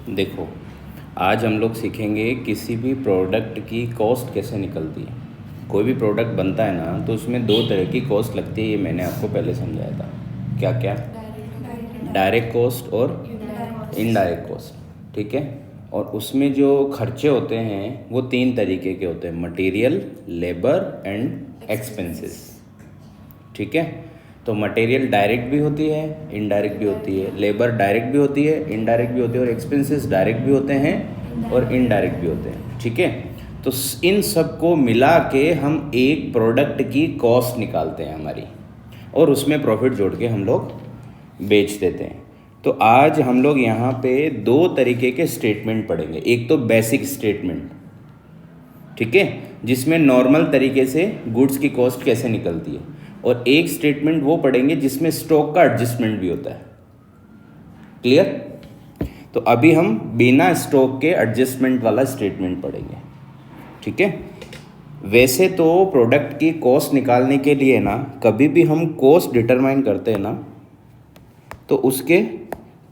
देखो, आज हम लोग सीखेंगे किसी भी प्रोडक्ट की कॉस्ट कैसे निकलती है। कोई भी प्रोडक्ट बनता है ना, तो उसमें दो तरह की कॉस्ट लगती है। ये मैंने आपको पहले समझाया था। क्या क्या? डायरेक्ट कॉस्ट और इनडायरेक्ट कॉस्ट। ठीक है। और उसमें जो खर्चे होते हैं वो तीन तरीके के होते हैं: मटेरियल, लेबर एंड एक्सपेंसेस। ठीक है। तो मटेरियल डायरेक्ट भी होती है, इनडायरेक्ट भी होती है। लेबर डायरेक्ट भी होती है, इनडायरेक्ट भी होती है। और एक्सपेंसेस डायरेक्ट भी होते हैं और इनडायरेक्ट भी होते हैं। ठीक है। तो इन सब को मिला के हम एक प्रोडक्ट की कॉस्ट निकालते हैं हमारी, और उसमें प्रॉफिट जोड़ के हम लोग बेच देते हैं। तो आज हम लोग यहाँ पे दो तरीके के स्टेटमेंट पढ़ेंगे। एक तो बेसिक स्टेटमेंट, ठीक है, जिसमें नॉर्मल तरीके से गुड्स की कॉस्ट कैसे निकलती है। और एक स्टेटमेंट वो पढ़ेंगे जिसमें स्टॉक का एडजस्टमेंट भी होता है। क्लियर? तो अभी हम बिना स्टॉक के एडजस्टमेंट वाला स्टेटमेंट पढ़ेंगे। ठीक है। वैसे तो प्रोडक्ट की कॉस्ट निकालने के लिए ना, कभी भी हम कॉस्ट डिटरमाइन करते हैं ना, तो उसके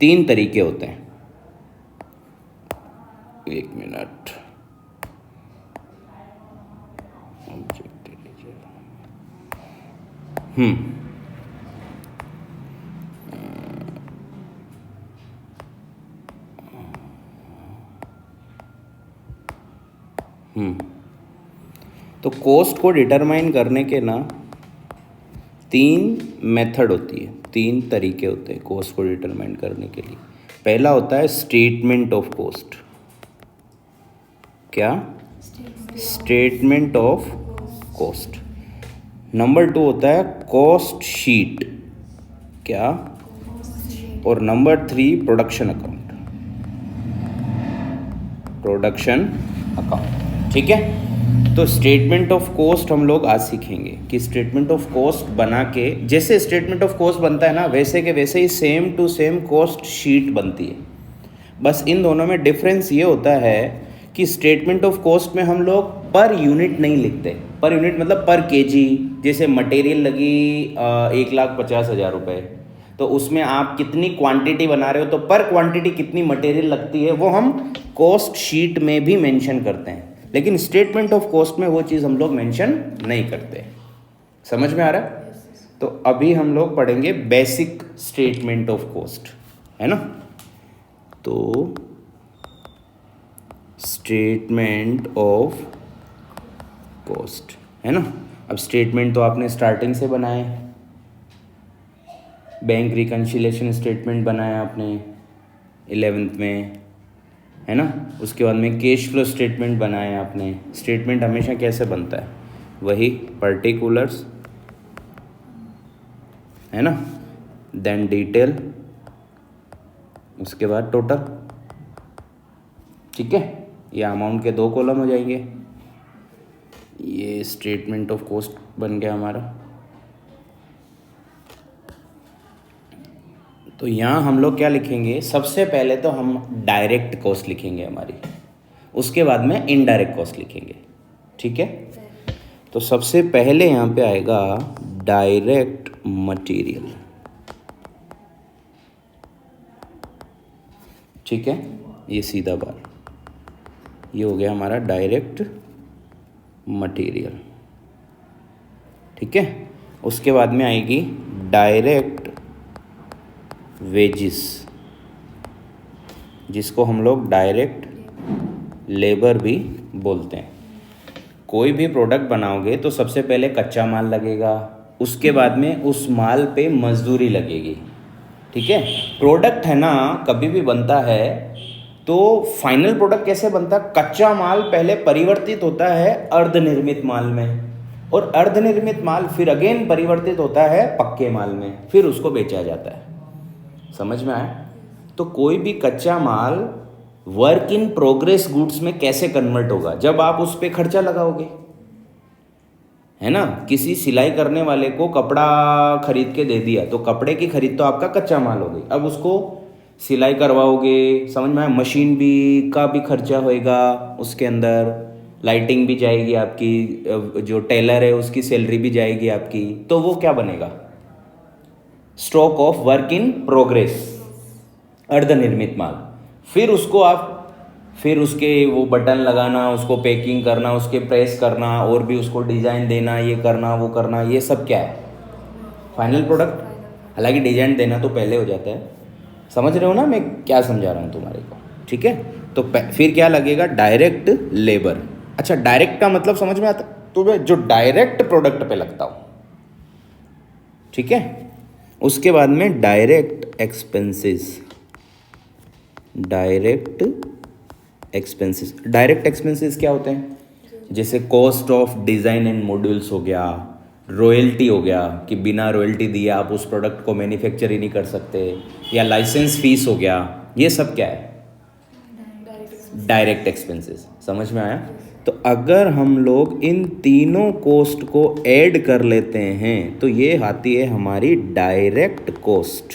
तीन तरीके होते हैं। एक मिनट, तो कॉस्ट को डिटरमाइन करने के ना तीन मेथड होती है, तीन तरीके होते हैं कॉस्ट को डिटरमाइन करने के लिए। पहला होता है स्टेटमेंट ऑफ कॉस्ट। क्या? Statement of cost. Number two होता है कॉस्ट शीट। क्या? और number three production account. Production account. ठीक है। तो स्टेटमेंट ऑफ कॉस्ट हम लोग आज सीखेंगे कि स्टेटमेंट ऑफ कॉस्ट बना के, जैसे स्टेटमेंट ऑफ कॉस्ट बनता है ना, वैसे के वैसे ही same to same cost sheet बनती है। बस इन दोनों में डिफरेंस ये होता है कि स्टेटमेंट ऑफ कॉस्ट में हम लोग पर यूनिट नहीं लिखते। पर यूनिट मतलब पर केजी। जैसे मटेरियल लगी 1,50,000 रुपये, तो उसमें आप कितनी क्वांटिटी बना रहे हो, तो पर क्वांटिटी कितनी मटेरियल लगती है वो हम कॉस्ट शीट में भी मेंशन करते हैं। लेकिन स्टेटमेंट ऑफ कॉस्ट में वो चीज़ हम लोग मेंशन नहीं करते। समझ में आ रहा है? तो अभी हम लोग पढ़ेंगे बेसिक स्टेटमेंट ऑफ कॉस्ट, है ना। तो स्टेटमेंट ऑफ कॉस्ट, है ना। अब स्टेटमेंट तो आपने स्टार्टिंग से बनाए, बैंक रिकन्सिलेशन स्टेटमेंट बनाया आपने 11th में, है ना। उसके बाद में कैश फ्लो स्टेटमेंट बनाया आपने। स्टेटमेंट हमेशा कैसे बनता है? वही पर्टिकुलर्स, है ना, देन डिटेल, उसके बाद टोटल। ठीक है। ये अमाउंट के दो कॉलम हो जाएंगे। ये स्टेटमेंट ऑफ कॉस्ट बन गया हमारा। तो यहाँ हम लोग क्या लिखेंगे? सबसे पहले तो हम डायरेक्ट कॉस्ट लिखेंगे हमारी, उसके बाद में इनडायरेक्ट कॉस्ट लिखेंगे। ठीक है। तो सबसे पहले यहाँ पे आएगा डायरेक्ट मटेरियल। ठीक है। ये सीधा बात, ये हो गया हमारा डायरेक्ट मटेरियल। ठीक है। उसके बाद में आएगी डायरेक्ट वेजिस, जिसको हम लोग डायरेक्ट लेबर भी बोलते हैं। कोई भी प्रोडक्ट बनाओगे तो सबसे पहले कच्चा माल लगेगा, उसके बाद में उस माल पे मजदूरी लगेगी। ठीक है। प्रोडक्ट है ना, कभी भी बनता है तो फाइनल प्रोडक्ट कैसे बनता है? कच्चा माल पहले परिवर्तित होता है अर्धनिर्मित माल में, और अर्धनिर्मित माल फिर अगेन परिवर्तित होता है पक्के माल में, फिर उसको बेचा जाता है। समझ में आया? तो कोई भी कच्चा माल वर्क इन प्रोग्रेस गुड्स में कैसे कन्वर्ट होगा? जब आप उस पर खर्चा लगाओगे, है ना। किसी सिलाई करने वाले को कपड़ा खरीद के दे दिया, तो कपड़े की खरीद तो आपका कच्चा माल हो गई। अब उसको सिलाई करवाओगे, समझ में आया? मशीन भी का भी खर्चा होएगा, उसके अंदर लाइटिंग भी जाएगी आपकी, जो टेलर है उसकी सैलरी भी जाएगी आपकी। तो वो क्या बनेगा? Stock of work in progress, अर्धनिर्मित माल। फिर उसके वो बटन लगाना, उसको पैकिंग करना, उसके प्रेस करना, और भी उसको डिज़ाइन देना, ये करना वो करना, ये सब क्या है? Final product. हालांकि डिज़ाइन देना तो पहले हो जाता है। समझ रहे हो ना मैं क्या समझा रहा हूँ तुम्हारे को? ठीक है, तो फिर क्या लगेगा? Direct labour. अच्छा, डायरेक्ट का मतलब समझ में आता तुम्हें? जो डायरेक्ट प्रोडक्ट पे लगता हो, ठीक है। उसके बाद में डायरेक्ट एक्सपेंसेस। डायरेक्ट एक्सपेंसेस क्या होते हैं? जैसे cost of design and modules हो गया, रॉयल्टी हो गया कि बिना रॉयल्टी दिए आप उस प्रोडक्ट को मैन्युफैक्चर ही नहीं कर सकते, या लाइसेंस फीस हो गया, ये सब क्या है? Direct expenses. समझ में आया? तो अगर हम लोग इन तीनों कॉस्ट को ऐड कर लेते हैं तो ये आती है हमारी डायरेक्ट कॉस्ट।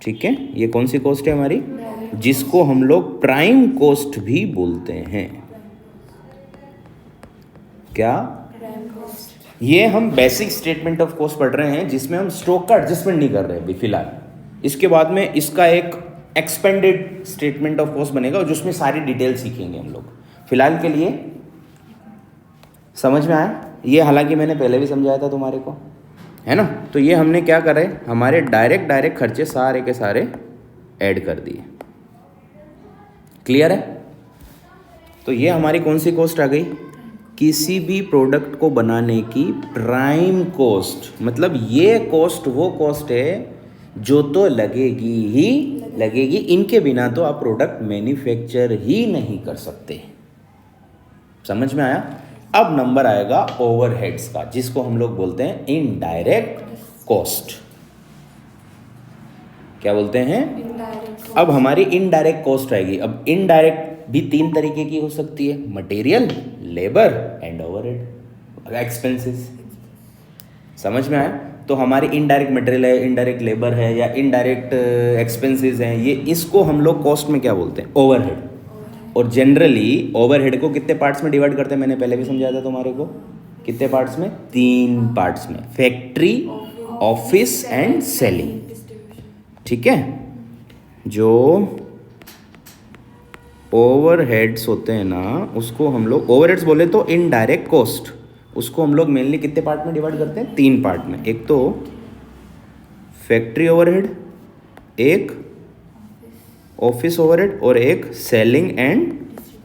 ठीक है, ये कौन सी कॉस्ट है हमारी? जिसको हम लोग प्राइम कॉस्ट भी बोलते हैं। क्या? ये हम बेसिक स्टेटमेंट ऑफ कॉस्ट पढ़ रहे हैं, जिसमें हम स्टॉक का एडजस्टमेंट नहीं कर रहे अभी फिलहाल। इसके बाद में इसका एक एक्सपेंडेड स्टेटमेंट ऑफ कॉस्ट बनेगा जिसमें सारी डिटेल सीखेंगे हम लोग। फिलहाल के लिए समझ में आया? ये हालांकि मैंने पहले भी समझाया था तुम्हारे को, है ना। तो ये हमने क्या करे, हमारे डायरेक्ट खर्चे सारे के सारे ऐड कर दिए। क्लियर है? तो ये हमारी कौन सी कॉस्ट आ गई? किसी भी प्रोडक्ट को बनाने की प्राइम कॉस्ट। मतलब ये कॉस्ट वो कॉस्ट है जो तो लगेगी ही लगेगी, इनके बिना तो आप प्रोडक्ट मैन्युफैक्चर ही नहीं कर सकते। समझ में आया? अब नंबर आएगा ओवरहेड्स का, जिसको हम लोग बोलते हैं इनडायरेक्ट कॉस्ट। क्या बोलते हैं? अब हमारी इनडायरेक्ट कॉस्ट आएगी। अब इनडायरेक्ट भी तीन तरीके की हो सकती है, material, labour and overhead expenses. समझ में आया? तो हमारी इनडायरेक्ट मटेरियल है, इनडायरेक्ट लेबर है, या इनडायरेक्ट एक्सपेंसेस हैं, ये इसको हम लोग कॉस्ट में क्या बोलते हैं? ओवरहेड। और जनरली ओवरहेड को कितने पार्ट्स में डिवाइड करते हैं? मैंने पहले भी समझाया था तुम्हारे को। कितने पार्ट्स में? 3 पार्ट्स में, फैक्ट्री, ऑफिस एंड सेलिंग। ठीक है, जो ओवरहेड्स होते हैं ना, उसको हम लोग ओवरहेड्स बोले तो इनडायरेक्ट कॉस्ट, उसको हम लोग मेनली कितने पार्ट में डिवाइड करते हैं? 3 पार्ट में। एक तो फैक्ट्री ओवरहेड, एक ऑफिस ओवरहेड, और एक सेलिंग एंड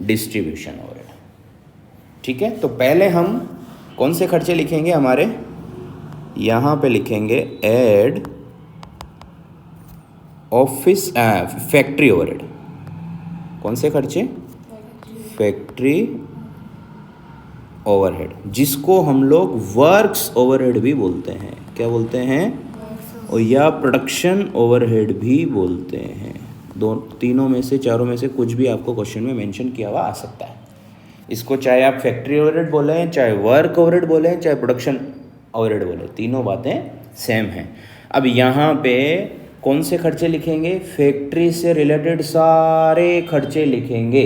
डिस्ट्रीब्यूशन ओवरहेड। ठीक है, तो पहले हम कौन से खर्चे लिखेंगे? हमारे यहाँ पे लिखेंगे ऐड ऑफिस फैक्ट्री ओवरहेड। कौन से खर्चे? फैक्ट्री ओवरहेड, जिसको हम लोग वर्क्स ओवरहेड भी बोलते हैं। क्या बोलते हैं? और या प्रोडक्शन ओवरहेड भी बोलते हैं। तीनों में से, चारों में से कुछ भी आपको क्वेश्चन में मेंशन किया हुआ आ सकता है। इसको चाहे आप फैक्ट्री ओवरहेड बोले, चाहे वर्क ओवरहेड बोले, चाहे प्रोडक्शन ओवरहेड बोले, तीनों बातें सेम हैं। अब यहाँ पे कौन से खर्चे लिखेंगे? फैक्ट्री से रिलेटेड सारे खर्चे लिखेंगे।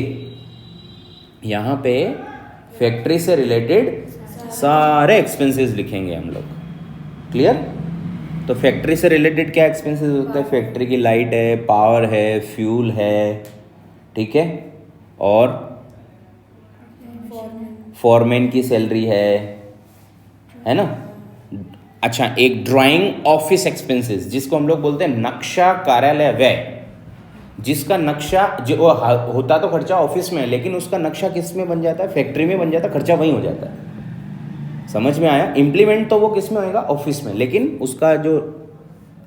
यहाँ पे फैक्ट्री से रिलेटेड सारे एक्सपेंसेस लिखेंगे हम लोग। क्लियर? तो फैक्ट्री से रिलेटेड क्या एक्सपेंसेस होते हैं? फैक्ट्री की लाइट है, पावर है, फ्यूल है, ठीक है, और फॉरमैन की सैलरी है ना। अच्छा, एक ड्राइंग ऑफिस एक्सपेंसेस, जिसको हम लोग बोलते हैं नक्शा कार्यालय व्यय, जिसका नक्शा जो होता तो खर्चा ऑफिस में, लेकिन उसका नक्शा किस में बन जाता है? फैक्ट्री में बन जाता है, खर्चा वहीं हो जाता है। समझ में आया? इम्प्लीमेंट तो वो किस में होएगा? ऑफिस में, लेकिन उसका जो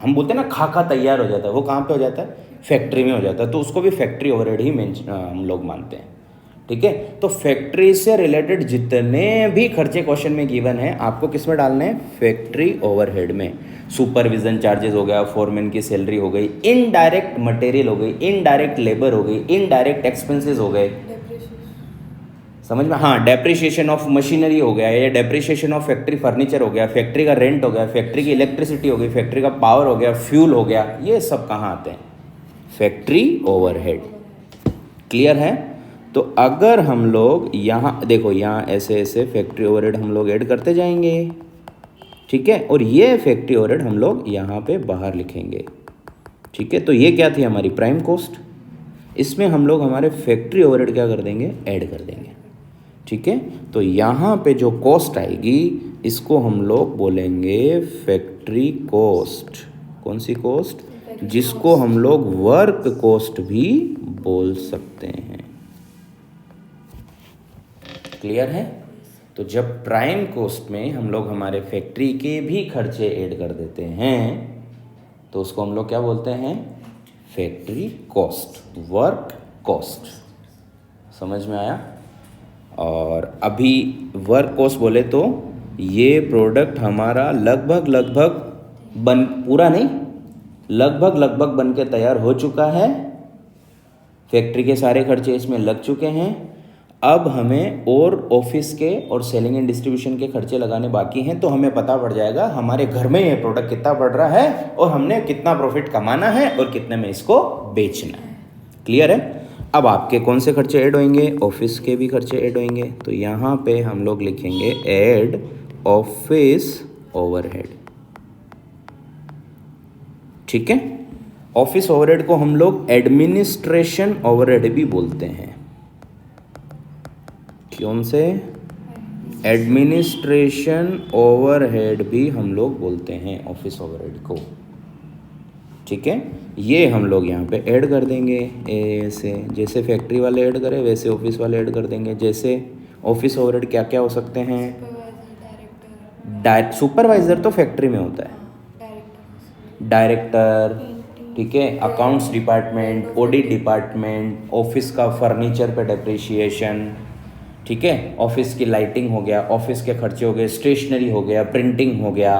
हम बोलते हैं ना खाका तैयार हो जाता है, वो कहाँ पे हो जाता है? फैक्ट्री में हो जाता है। तो उसको भी फैक्ट्री ओवरहेड ही हम लोग मानते हैं। ठीक है, तो फैक्ट्री से रिलेटेड जितने भी खर्चे क्वेश्चन में गिवन है, आपको किस में डालने हैं? फैक्ट्री ओवरहेड में। सुपरविजन चार्जेस हो गया, फोरमैन की सैलरी हो गई, इनडायरेक्ट मटेरियल हो गई, इनडायरेक्ट लेबर हो गई, इनडायरेक्ट एक्सपेंसेस हो गए। समझ में? हाँ, डेप्रिसिएशन ऑफ मशीनरी हो गया, या डेप्रिसिएशन ऑफ फैक्ट्री फर्नीचर हो गया, फैक्ट्री का रेंट हो गया, फैक्ट्री की इलेक्ट्रिसिटी हो गई, फैक्ट्री का पावर हो गया, फ्यूल हो गया, ये सब कहाँ आते हैं? Factory overhead. क्लियर है? तो अगर हम लोग यहाँ देखो, यहाँ ऐसे ऐसे फैक्ट्री ओवरहेड हम लोग ऐड करते जाएंगे, ठीक है, और ये फैक्ट्री ओवरहेड हम लोग यहाँ पे बाहर लिखेंगे। ठीक है, तो ये क्या थी हमारी प्राइम कॉस्ट। इसमें हम लोग हमारे फैक्ट्री ओवरहेड क्या कर देंगे, ऐड कर देंगे। ठीक है, तो यहाँ पे जो कॉस्ट आएगी इसको हम लोग बोलेंगे फैक्ट्री कॉस्ट। कौन सी कॉस्ट, जिसको हम लोग वर्क कॉस्ट भी बोल सकते हैं। क्लियर है। तो जब प्राइम कॉस्ट में हम लोग हमारे फैक्ट्री के भी खर्चे ऐड कर देते हैं तो उसको हम लोग क्या बोलते हैं, फैक्ट्री कॉस्ट, वर्क कॉस्ट। समझ में आया। और अभी वर्क कॉस्ट बोले तो ये प्रोडक्ट हमारा लगभग बन, पूरा नहीं, लगभग बन के तैयार हो चुका है, फैक्ट्री के सारे खर्चे इसमें लग चुके हैं। अब हमें और ऑफिस के और सेलिंग एंड डिस्ट्रीब्यूशन के खर्चे लगाने बाकी हैं, तो हमें पता पड़ जाएगा हमारे घर में ये प्रोडक्ट कितना पड़ रहा है और हमने कितना प्रॉफिट कमाना है और कितने में इसको बेचना है। क्लियर है। अब आपके कौन से खर्चे ऐड होंगे, ऑफिस के भी खर्चे ऐड होंगे। तो यहाँ पे हम लोग लिखेंगे ऐड ऑफिस ओवरहेड। ठीक है, ऑफिस ओवरहेड को हम लोग एडमिनिस्ट्रेशन ओवरहेड भी बोलते हैं। कौन से, एडमिनिस्ट्रेशन ओवरहेड भी हम लोग बोलते हैं ऑफिस ओवरहेड को। ठीक है, ये हम लोग यहाँ पे ऐड कर देंगे ऐसे, जैसे फैक्ट्री वाले ऐड करें वैसे ऑफिस वाले ऐड कर देंगे। जैसे ऑफिस ओवरहेड क्या क्या हो सकते हैं, सुपरवाइजर तो फैक्ट्री में होता है, डायरेक्टर, ठीक है, accounts department, audit department, office का फर्नीचर पे डेप्रिसिएशन, ठीक है, ऑफिस की लाइटिंग हो गया, ऑफिस के खर्चे हो गए, स्टेशनरी हो गया, प्रिंटिंग हो गया,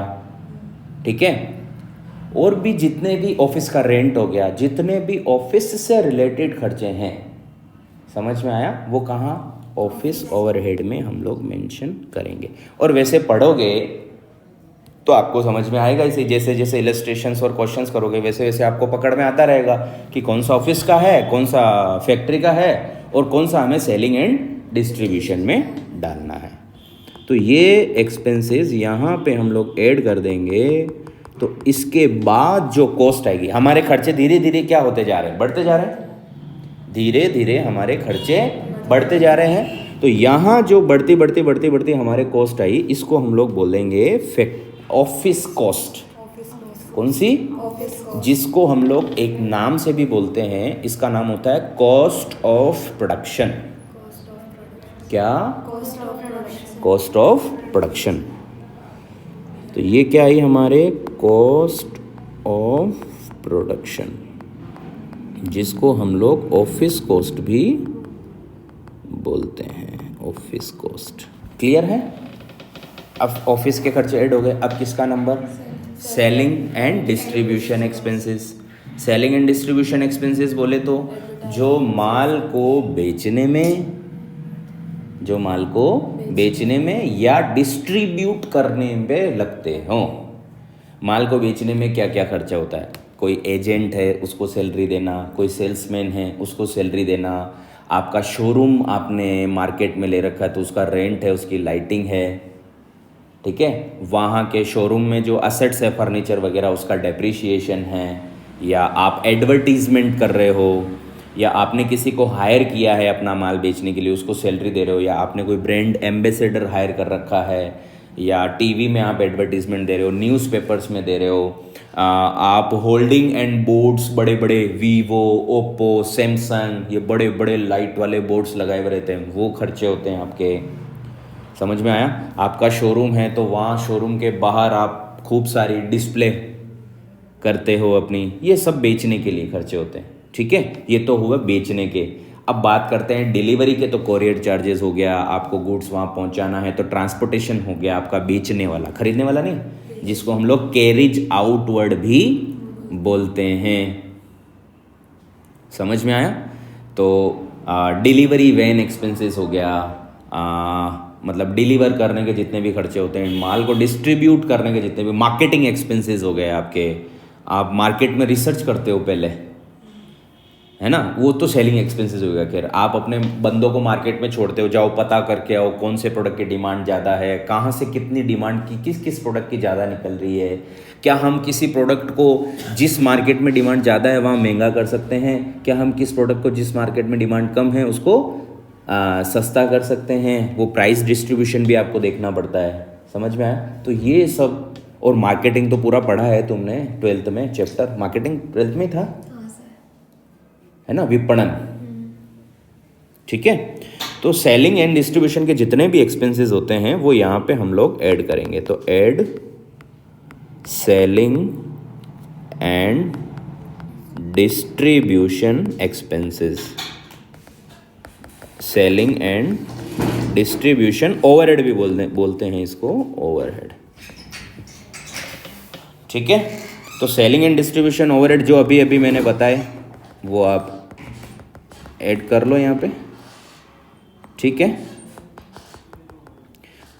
ठीक है, और भी जितने भी ऑफिस का रेंट हो गया, जितने भी ऑफिस से रिलेटेड खर्चे हैं, समझ में आया, वो कहाँ, ऑफिस ओवरहेड में हम लोग मेंशन करेंगे। और वैसे पढ़ोगे तो आपको समझ में आएगा, इसे जैसे जैसे इलस्ट्रेशंस और क्वेश्चंस करोगे वैसे वैसे आपको पकड़ में आता रहेगा कि कौन सा ऑफिस का है, कौन सा फैक्ट्री का है और कौन सा हमें सेलिंग एंड डिस्ट्रीब्यूशन में डालना है। तो ये एक्सपेंसेस यहाँ पे हम लोग ऐड कर देंगे। तो इसके बाद जो कॉस्ट आएगी, हमारे खर्चे धीरे धीरे क्या होते जा रहे हैं, बढ़ते जा रहे हैं, धीरे धीरे हमारे खर्चे बढ़ते जा रहे हैं। तो यहाँ जो बढ़ती हमारे कॉस्ट आई, इसको हम लोग बोलेंगे ऑफिस कॉस्ट। कौन सी, जिसको हम लोग एक नाम से भी बोलते हैं, इसका नाम होता है कॉस्ट ऑफ प्रोडक्शन। क्या, कॉस्ट ऑफ प्रोडक्शन। तो ये क्या आई हमारे, कॉस्ट ऑफ प्रोडक्शन, जिसको हम लोग ऑफिस कॉस्ट भी बोलते हैं, ऑफिस कॉस्ट। क्लियर है। अब ऑफिस के खर्चे ऐड हो गए, अब किसका number, selling and distribution expenses. Selling and distribution expenses बोले तो जो माल को बेचने में या डिस्ट्रीब्यूट करने में लगते हों। माल को बेचने में क्या क्या खर्चा होता है, कोई एजेंट है उसको सैलरी देना, कोई सेल्समैन है उसको सैलरी देना, आपका शोरूम आपने मार्केट में ले रखा है तो उसका रेंट है, उसकी लाइटिंग है, ठीक है, वहाँ के शोरूम में जो असेट्स है फर्नीचर वगैरह उसका डेप्रिसिएशन है, या आप एडवर्टीजमेंट कर रहे हो, या आपने किसी को हायर किया है अपना माल बेचने के लिए उसको सैलरी दे रहे हो, या आपने कोई ब्रांड एम्बेसडर हायर कर रखा है, या टीवी में आप एडवर्टीजमेंट दे रहे हो, न्यूज़पेपर्स में दे रहे हो, आप होल्डिंग एंड बोर्ड्स बड़े बड़े वीवो, ओप्पो, सैमसंग, ये बड़े बड़े लाइट वाले बोर्ड्स लगाए हुए रहते हैं, वो खर्चे होते हैं आपके। समझ में आया। आपका शोरूम है तो वहाँ शोरूम के बाहर आप खूब सारी डिस्प्ले करते हो अपनी, ये सब बेचने के लिए खर्चे होते हैं। ठीक है, ये तो हुआ बेचने के। अब बात करते हैं डिलीवरी के, तो कोरियर चार्जेस हो गया, आपको गुड्स वहाँ पहुँचाना है तो ट्रांसपोर्टेशन हो गया आपका, बेचने वाला, खरीदने वाला नहीं, जिसको हम लोग कैरिज आउटवर्ड भी बोलते हैं। समझ में आया। तो डिलीवरी वैन एक्सपेंसेस हो गया, मतलब डिलीवर करने के जितने भी खर्चे होते हैं, माल को डिस्ट्रीब्यूट करने के जितने भी, मार्केटिंग एक्सपेंसेस हो गए आपके, आप मार्केट में रिसर्च करते हो पहले, है ना, वो तो सेलिंग एक्सपेंसेस होगा। खैर आप अपने बंदों को मार्केट में छोड़ते हो, जाओ पता करके आओ कौन से प्रोडक्ट की डिमांड ज़्यादा है, कहाँ से कितनी डिमांड की किस किस प्रोडक्ट की ज़्यादा निकल रही है, क्या हम किसी प्रोडक्ट को जिस मार्केट में डिमांड ज़्यादा है वहाँ महंगा कर सकते हैं, क्या हम किस प्रोडक्ट को जिस मार्केट में डिमांड कम है उसको सस्ता कर सकते हैं। वो प्राइस डिस्ट्रीब्यूशन भी आपको देखना पड़ता है। समझ में आया? तो ये सब, और मार्केटिंग तो पूरा पढ़ा है तुमने 12th में, चैप्टर मार्केटिंग 12th में ही था, है ना, विपणन। ठीक है, तो सेलिंग एंड डिस्ट्रीब्यूशन के जितने भी एक्सपेंसेस होते हैं वो यहाँ पे हम लोग ऐड करेंगे। तो add selling and distribution expenses, selling and distribution overhead भी बोलते हैं इसको, ओवरहेड। ठीक है, तो सेलिंग एंड डिस्ट्रीब्यूशन ओवरहेड जो अभी अभी मैंने बताए वो आप ऐड कर लो यहाँ पे। ठीक है,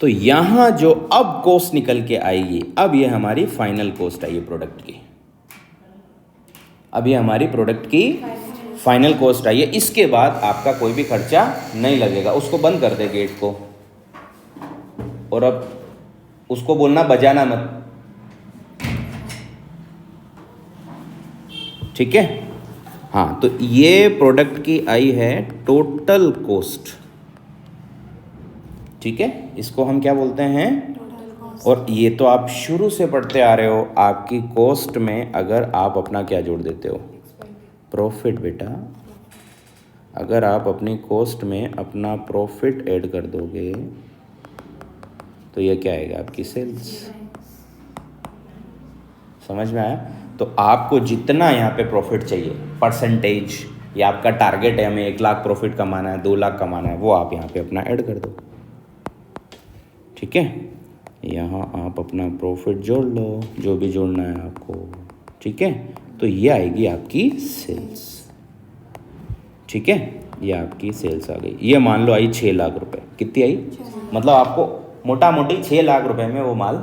तो यहाँ जो अब कॉस्ट निकल के आएगी, अब ये हमारी फाइनल कॉस्ट आई है प्रोडक्ट की, अब ये हमारी प्रोडक्ट की फाइनल कॉस्ट आई है। इसके बाद आपका कोई भी खर्चा नहीं लगेगा। उसको बंद कर दे गेट को, और अब उसको बोलना बजाना मत। ठीक है, हाँ, तो ये प्रोडक्ट की आई है टोटल कॉस्ट। ठीक है, इसको हम क्या बोलते हैं, और ये तो आप शुरू से पढ़ते आ रहे हो। आपकी कॉस्ट में अगर आप अपना क्या जोड़ देते हो, प्रॉफिट। बेटा अगर आप अपनी कॉस्ट में अपना प्रॉफिट ऐड कर दोगे तो ये क्या आएगा, आपकी सेल्स। समझ में आया? तो आपको जितना यहाँ पे प्रॉफिट चाहिए, परसेंटेज, या आपका टारगेट है हमें 1 लाख प्रॉफिट कमाना है, 2 लाख कमाना है, वो आप यहाँ पे अपना ऐड कर दो। ठीक है, यहाँ आप अपना प्रॉफिट जोड़ लो, जो भी जोड़ना है आपको। ठीक है, तो ये आएगी आपकी सेल्स। ठीक है, ये आपकी सेल्स आ गई। ये मान लो आई 6 लाख रुपए। कितनी आई? मतलब आपको मोटा मोटी 6 लाख रुपए में वो माल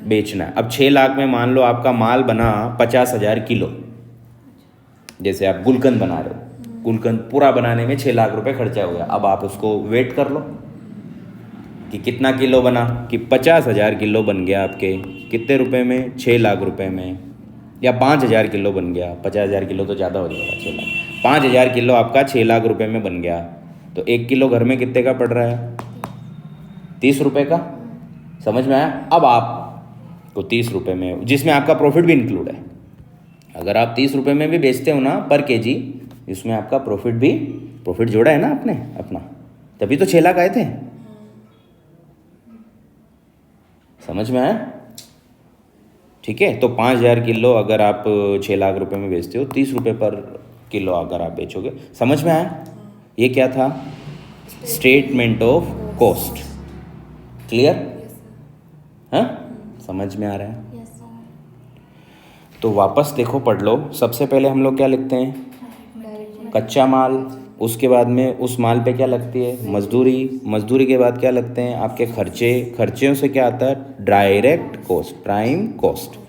बेचना है। अब 6 लाख में मान लो आपका माल बना 50,000 किलो। जैसे आप गुलकंद बना रहे हो, गुलकंद पूरा बनाने में 6 लाख रुपए खर्चा हो गया। अब आप उसको वेट कर लो कि कितना किलो बना, कि 50,000 किलो बन गया आपके कितने रुपए में, 6 लाख रुपए में, या 5,000 किलो बन गया। 50,000 किलो तो ज़्यादा हो जाएगा, 6 लाख, 5,000 किलो आपका 6 लाख रुपए में बन गया। तो 1 किलो घर में कितने का पड़ रहा है, 30 रुपये का। समझ में आया? अब आप तो 30 रुपये में, जिसमें आपका प्रॉफिट भी इंक्लूड है। अगर आप 30 रुपये में भी बेचते हो ना पर केजी, इसमें आपका प्रॉफिट जोड़ा है ना आपने अपना, तभी तो 6 लाख आए थे। समझ में आया? ठीक है, तो 5,000 किलो अगर आप 6 लाख रुपए में बेचते हो, 30 रुपये पर किलो अगर आप बेचोगे। समझ में आया? ये क्या था, स्टेटमेंट ऑफ कॉस्ट। क्लियर? हाँ, समझ में आ रहा है? तो वापस देखो, पढ़ लो। सबसे पहले हम लोग क्या लिखते हैं, कच्चा माल। उसके बाद में उस माल पे क्या लगती है, मजदूरी। मजदूरी के बाद क्या लगते हैं आपके खर्चे। खर्चों से क्या आता है, डायरेक्ट कॉस्ट, प्राइम कॉस्ट।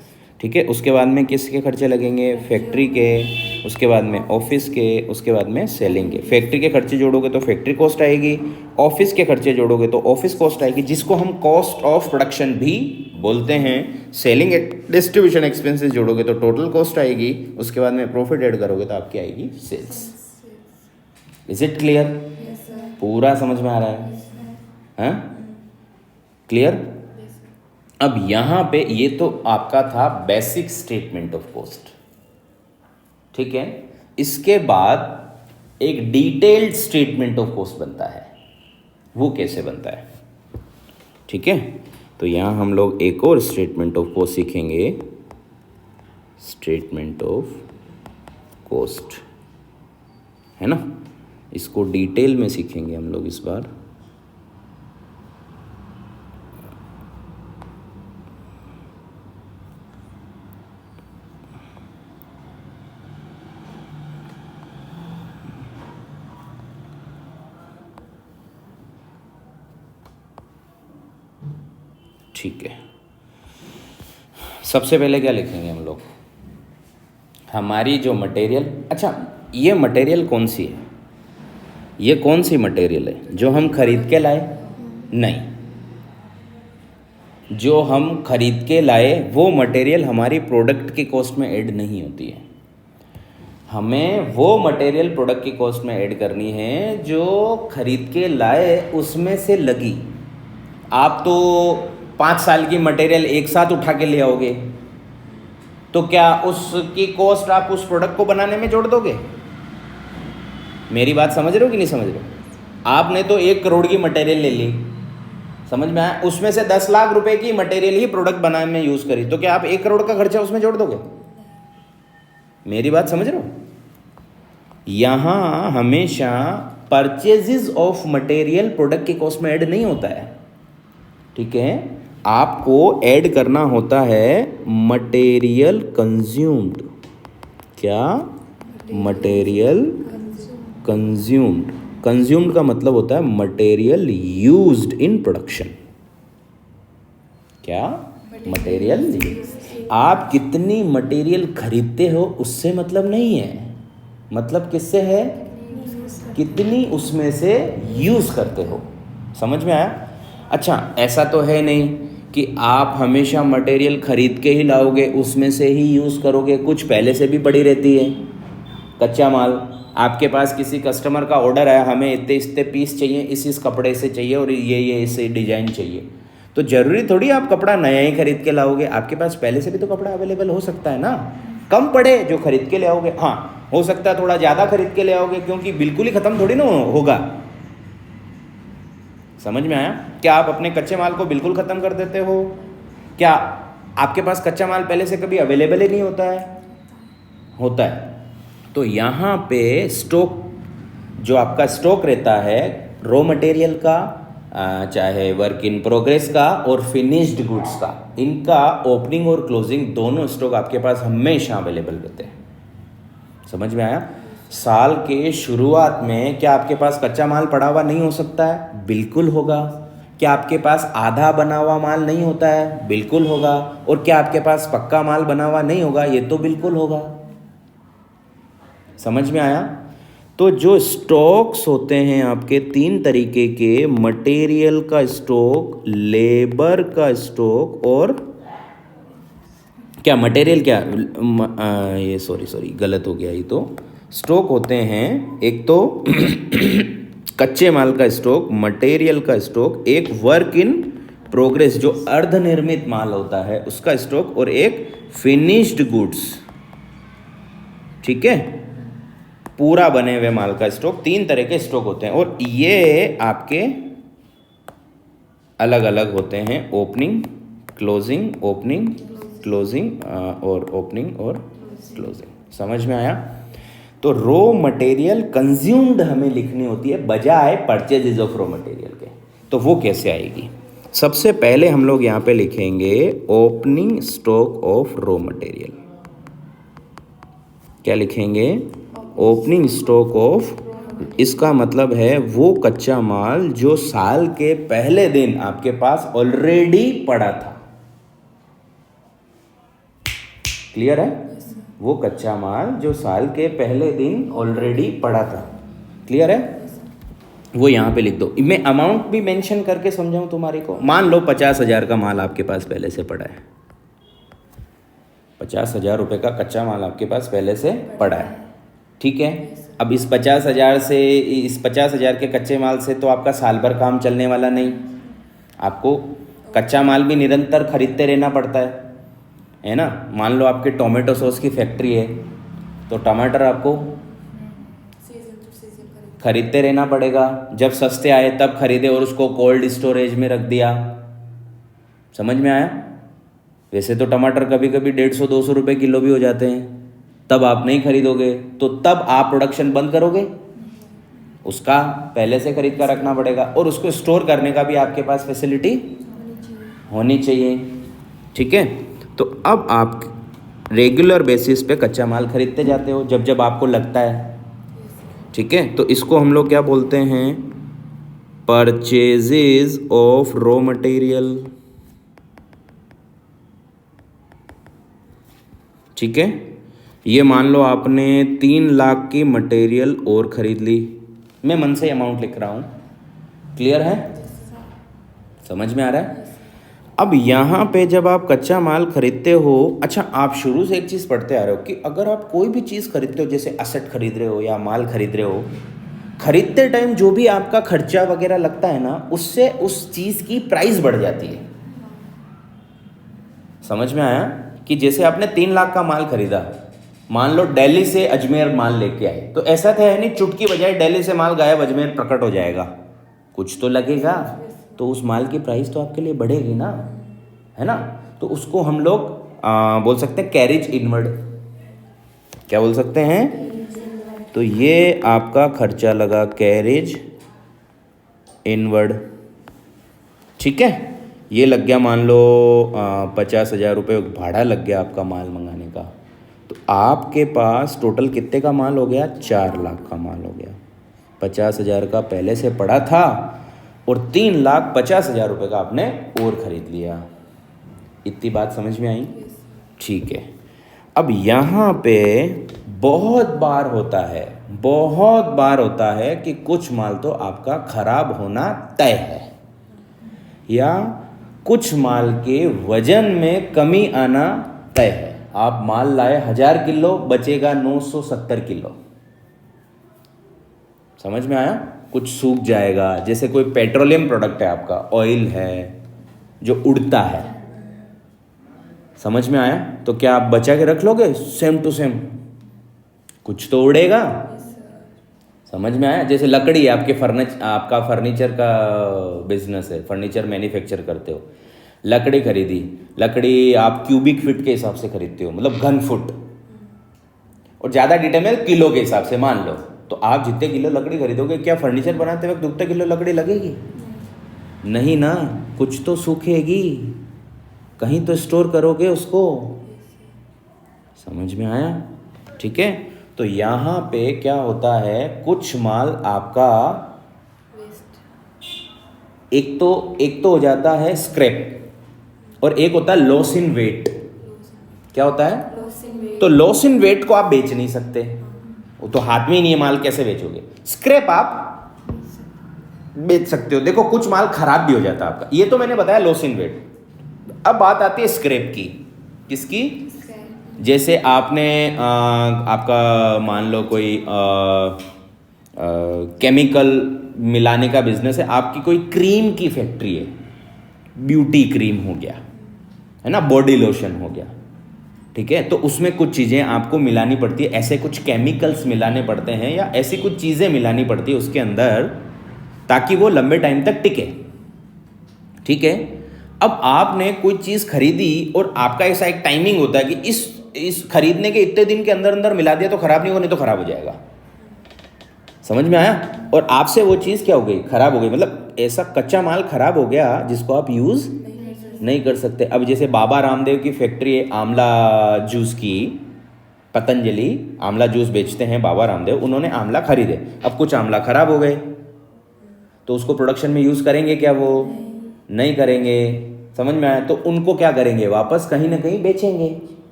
ठीक है, उसके बाद में किसके खर्चे लगेंगे, फैक्ट्री के, उसके बाद में ऑफिस के, उसके बाद में सेलिंग के। फैक्ट्री के खर्चे जोड़ोगे तो फैक्ट्री कॉस्ट आएगी, ऑफिस के खर्चे जोड़ोगे तो ऑफिस कॉस्ट आएगी, जिसको हम कॉस्ट ऑफ प्रोडक्शन भी बोलते हैं। सेलिंग डिस्ट्रीब्यूशन एक्सपेंसेस जोड़ोगे तो टोटल कॉस्ट आएगी, उसके बाद में प्रॉफिट ऐड करोगे तो आपकी आएगी सेल्स। Is it clear? पूरा समझ में आ रहा है? हाँ, क्लियर? अब यहाँ पे ये तो आपका था बेसिक स्टेटमेंट ऑफ कॉस्ट। ठीक है, इसके बाद एक डिटेल्ड स्टेटमेंट ऑफ कॉस्ट बनता है। वो कैसे बनता है? ठीक है, तो यहाँ हम लोग एक और स्टेटमेंट ऑफ कॉस्ट सीखेंगे, स्टेटमेंट ऑफ कॉस्ट, है ना। इसको डिटेल में सीखेंगे हम लोग इस बार। ठीक है, सबसे पहले क्या लिखेंगे हम लोग, हमारी जो मटेरियल। अच्छा, ये मटेरियल कौन सी है? ये कौन सी मटेरियल है जो हम खरीद के लाए? नहीं, जो हम खरीद के लाए वो मटेरियल हमारी प्रोडक्ट की कॉस्ट में ऐड नहीं होती है। हमें वो मटेरियल प्रोडक्ट की कॉस्ट में ऐड करनी है जो खरीद के लाए उसमें से लगी। आप तो 5 साल की मटेरियल एक साथ उठा के ले आओगे, तो क्या उसकी कॉस्ट आप उस प्रोडक्ट को बनाने में जोड़ दोगे? मेरी बात समझ रहे हो कि नहीं समझ रहे हो? आपने तो 1 करोड़ की मटेरियल ले ली, समझ में आया? उसमें से 10 लाख रुपए की मटेरियल ही प्रोडक्ट बनाने में यूज़ करी, तो क्या आप 1 करोड़ का खर्चा उसमें जोड़ दोगे? मेरी बात समझ रहे हो? यहाँ हमेशा परचेजेस ऑफ मटेरियल प्रोडक्ट की कॉस्ट में ऐड नहीं होता है, ठीक है? आपको ऐड करना होता है मटेरियल कंज्यूम्ड। क्या? Material consumed. कंज्यूम्ड का मतलब होता है मटेरियल यूज्ड इन प्रोडक्शन। क्या? मटेरियल। आप कितनी मटेरियल खरीदते हो उससे मतलब नहीं है, मतलब किससे है? कितनी उसमें से यूज़ करते हो। समझ में आया? अच्छा, ऐसा तो है नहीं कि आप हमेशा मटेरियल खरीद के ही लाओगे, उसमें से ही यूज़ करोगे। कुछ पहले से भी पड़ी रहती है कच्चा माल। आपके पास किसी कस्टमर का ऑर्डर आया, हमें इतने इतने पीस चाहिए, इस कपड़े से चाहिए और ये इसे डिजाइन चाहिए, तो ज़रूरी थोड़ी आप कपड़ा नया ही खरीद के लाओगे। आपके पास पहले से भी तो कपड़ा अवेलेबल हो सकता है ना, कम पड़े जो खरीद के ले आओगे। हाँ, हो सकता है थोड़ा ज़्यादा खरीद के ले आओगे, क्योंकि बिल्कुल ही ख़त्म थोड़ी ना होगा। समझ में आया? क्या आप अपने कच्चे माल को बिल्कुल ख़त्म कर देते हो? क्या आपके पास कच्चा माल पहले से कभी अवेलेबल ही नहीं होता है? होता है। तो यहाँ पे स्टॉक, जो आपका स्टॉक रहता है रॉ मटेरियल का, चाहे वर्क इन प्रोग्रेस का और फिनिश्ड गुड्स का, इनका ओपनिंग और क्लोजिंग दोनों स्टॉक आपके पास हमेशा अवेलेबल रहते हैं। समझ में आया? साल के शुरुआत में क्या आपके पास कच्चा माल पड़ा हुआ नहीं हो सकता है? बिल्कुल होगा। क्या आपके पास आधा बना हुआ माल नहीं होता है? बिल्कुल होगा। और क्या आपके पास पक्का माल बना हुआ नहीं होगा? ये तो बिल्कुल होगा। समझ में आया? तो जो स्टॉक्स होते हैं आपके 3 तरीके के, मटेरियल का स्टॉक, लेबर का स्टॉक और क्या मटेरियल, क्या ये सॉरी गलत हो गया। ये तो स्टॉक होते हैं, एक तो कच्चे माल का स्टॉक, मटेरियल का स्टॉक, एक वर्क इन प्रोग्रेस जो अर्धनिर्मित माल होता है उसका स्टॉक, और एक फिनिश्ड गुड्स, ठीक है, पूरा बने हुए माल का स्टॉक। 3 तरह के स्टॉक होते हैं और ये आपके अलग अलग होते हैं, ओपनिंग, क्लोजिंग, ओपनिंग, क्लोजिंग और ओपनिंग और क्लोजिंग। समझ में आया? तो रॉ मटेरियल कंज्यूम्ड हमें लिखनी होती है बजाय परचेजेज ऑफ रॉ मटेरियल के। तो वो कैसे आएगी? सबसे पहले हम लोग यहाँ पे लिखेंगे opening stock of raw material. क्या लिखेंगे? ओपनिंग स्टॉक ऑफ, इसका मतलब है वो कच्चा माल जो साल के पहले दिन आपके पास ऑलरेडी पड़ा था। क्लियर है? वो कच्चा माल जो साल के पहले दिन ऑलरेडी पड़ा था। क्लियर है? वो यहाँ पे लिख दो। मैं अमाउंट भी मेंशन करके समझाऊँ तुम्हारे को। मान लो 50,000 का माल आपके पास पहले से पड़ा है, 50,000 रुपये का कच्चा माल आपके पास पहले से पड़ा है, ठीक है। अब इस 50,000 के कच्चे माल से तो आपका साल भर काम चलने वाला नहीं। आपको कच्चा माल भी निरंतर खरीदते रहना पड़ता है ना। मान लो आपके टोमेटो सॉस की फैक्ट्री है, तो टमाटर आपको खरीदते रहना पड़ेगा। जब सस्ते आए तब खरीदे और उसको कोल्ड स्टोरेज में रख दिया। समझ में आया? वैसे तो टमाटर कभी कभी 150-200 रुपये किलो भी हो जाते हैं, तब आप नहीं खरीदोगे, तो तब आप प्रोडक्शन बंद करोगे। उसका पहले से खरीद कर रखना पड़ेगा और उसको स्टोर करने का भी आपके पास फैसिलिटी होनी चाहिए, ठीक है। तो अब आप रेगुलर बेसिस पे कच्चा माल खरीदते जाते हो जब जब आपको लगता है, ठीक है। तो इसको हम लोग क्या बोलते हैं? परचेजेज ऑफ रॉ मटेरियल, ठीक है। ये मान लो आपने 3 लाख की मटेरियल और ख़रीद ली, मैं मन से अमाउंट लिख रहा हूँ, क्लियर है, समझ में आ रहा है। अब यहाँ पे जब आप कच्चा माल खरीदते हो, अच्छा आप शुरू से एक चीज़ पढ़ते आ रहे हो कि अगर आप कोई भी चीज़ खरीदते हो, जैसे असेट खरीद रहे हो या माल खरीद रहे हो, खरीदते टाइम जो भी आपका खर्चा वगैरह लगता है ना, उससे उस चीज़ की प्राइस बढ़ जाती है। समझ में आया कि जैसे आपने 3 लाख का माल खरीदा, मान लो दिल्ली से अजमेर माल लेके आए, तो ऐसा तो है नहीं चुटकी बजाय दिल्ली से माल गायब अजमेर प्रकट हो जाएगा, कुछ तो लगेगा, तो उस माल की प्राइस तो आपके लिए बढ़ेगी ना, है ना। तो उसको हम लोग बोल सकते हैं कैरेज इनवर्ड। क्या बोल सकते हैं? तो ये आपका खर्चा लगा कैरेज इनवर्ड, ठीक है। ये लग गया मान लो 50,000 रुपये भाड़ा लग गया आपका माल मंगाने का। तो आपके पास टोटल कितने का माल हो गया? 4 लाख का माल हो गया। 50,000 का पहले से पड़ा था और 3,50,000 रुपये का आपने और ख़रीद लिया। इतनी बात समझ में आई? ठीक है। अब यहाँ पे बहुत बार होता है कि कुछ माल तो आपका ख़राब होना तय है, या कुछ माल के वजन में कमी आना तय है। आप माल लाए 1000 किलो, बचेगा 970 किलो। समझ में आया? कुछ सूख जाएगा, जैसे कोई पेट्रोलियम प्रोडक्ट है आपका, ऑयल है जो उड़ता है, समझ में आया? तो क्या आप बचा के रख लोगे सेम टू सेम? कुछ तो उड़ेगा। समझ में आया? जैसे लकड़ी है आपका फर्नीचर का बिजनेस है, फर्नीचर मैन्युफैक्चर करते हो, लकड़ी खरीदी, लकड़ी आप क्यूबिक फीट के हिसाब से खरीदते हो, मतलब घन फुट, और ज़्यादा डिटेल में किलो के हिसाब से मान लो। तो आप जितने किलो लकड़ी खरीदोगे, क्या फर्नीचर बनाते वक्त उतने किलो लकड़ी लगेगी? नहीं ना, कुछ तो सूखेगी, कहीं तो स्टोर करोगे उसको। समझ में आया? ठीक है। तो यहाँ पे क्या होता है, कुछ माल आपका एक तो हो जाता है स्क्रैप, और एक होता है लॉस इन वेट। क्या होता है? तो लॉस इन वेट को आप बेच नहीं सकते, वो तो हाथ में ही नहीं है माल, कैसे बेचोगे? स्क्रैप आप बेच सकते हो। देखो कुछ माल खराब भी हो जाता है आपका, ये तो मैंने बताया लॉस इन वेट। अब बात आती है स्क्रैप की। किसकी? जैसे आपने आपका मान लो कोई केमिकल मिलाने का बिजनेस है, आपकी कोई क्रीम की फैक्ट्री है, ब्यूटी क्रीम हो गया, है ना, बॉडी लोशन हो गया, ठीक है। तो उसमें कुछ चीज़ें आपको मिलानी पड़ती है, ऐसे कुछ केमिकल्स मिलाने पड़ते हैं या ऐसी कुछ चीज़ें मिलानी पड़ती है उसके अंदर, ताकि वो लंबे टाइम तक टिके, ठीक है। अब आपने कोई चीज़ खरीदी और आपका ऐसा एक टाइमिंग होता है कि इस खरीदने के इतने दिन के अंदर अंदर मिला दिया तो खराब नहीं होगा, नहीं तो खराब हो जाएगा। समझ में आया? और आपसे वो चीज़ क्या हो गई? खराब हो गई, मतलब ऐसा कच्चा माल खराब हो गया जिसको आप यूज़ नहीं कर सकते। अब जैसे बाबा रामदेव की फैक्ट्री है आंवला जूस की, पतंजलि आंवला जूस बेचते हैं बाबा रामदेव, उन्होंने आंवला खरीदे, अब कुछ आंवला खराब हो गए, तो उसको प्रोडक्शन में यूज़ करेंगे क्या? वो नहीं करेंगे। समझ में आया? तो उनको क्या करेंगे? वापस कहीं ना कहीं बेचेंगे।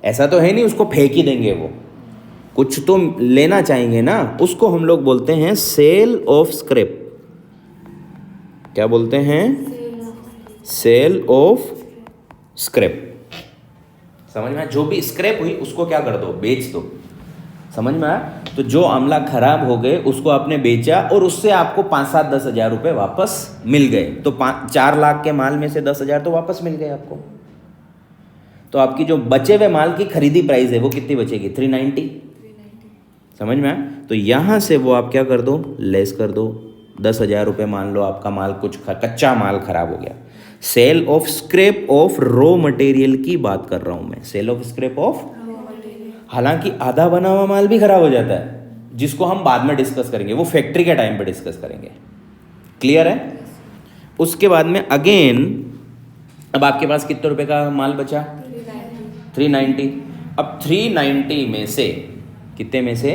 ऐसा तो है नहीं उसको फेंक ही देंगे, वो कुछ तो लेना चाहेंगे ना, उसको हम लोग बोलते हैं सेल ऑफ स्क्रैप। क्या बोलते हैं? Sale of scrap. समझ में आया? जो भी स्क्रैप हुई उसको क्या कर दो? बेच दो। समझ में आया? तो जो आंवला खराब हो गए उसको आपने बेचा और उससे आपको 5-7-10 हज़ार रुपये वापस मिल गए, तो 4 लाख के माल में से 10,000 तो वापस मिल गए आपको। तो आपकी जो बचे हुए माल की खरीदी प्राइस है वो कितनी बचेगी? 390। समझ में आया? तो यहाँ से वो आप क्या कर दो? लेस कर दो। 10,000 रुपये मान लो आपका माल कुछ कच्चा माल खराब हो गया। Sale of scrap of raw material की बात कर रहा हूँ मैं, सेल ऑफ स्क्रैप ऑफ। हालांकि आधा बना हुआ माल भी खराब हो जाता है, जिसको हम बाद में डिस्कस करेंगे, वो फैक्ट्री के टाइम पे डिस्कस करेंगे। क्लियर है? उसके बाद में अगेन, अब आपके पास कितने रुपए का माल बचा? 390। अब 390 में से कितने में से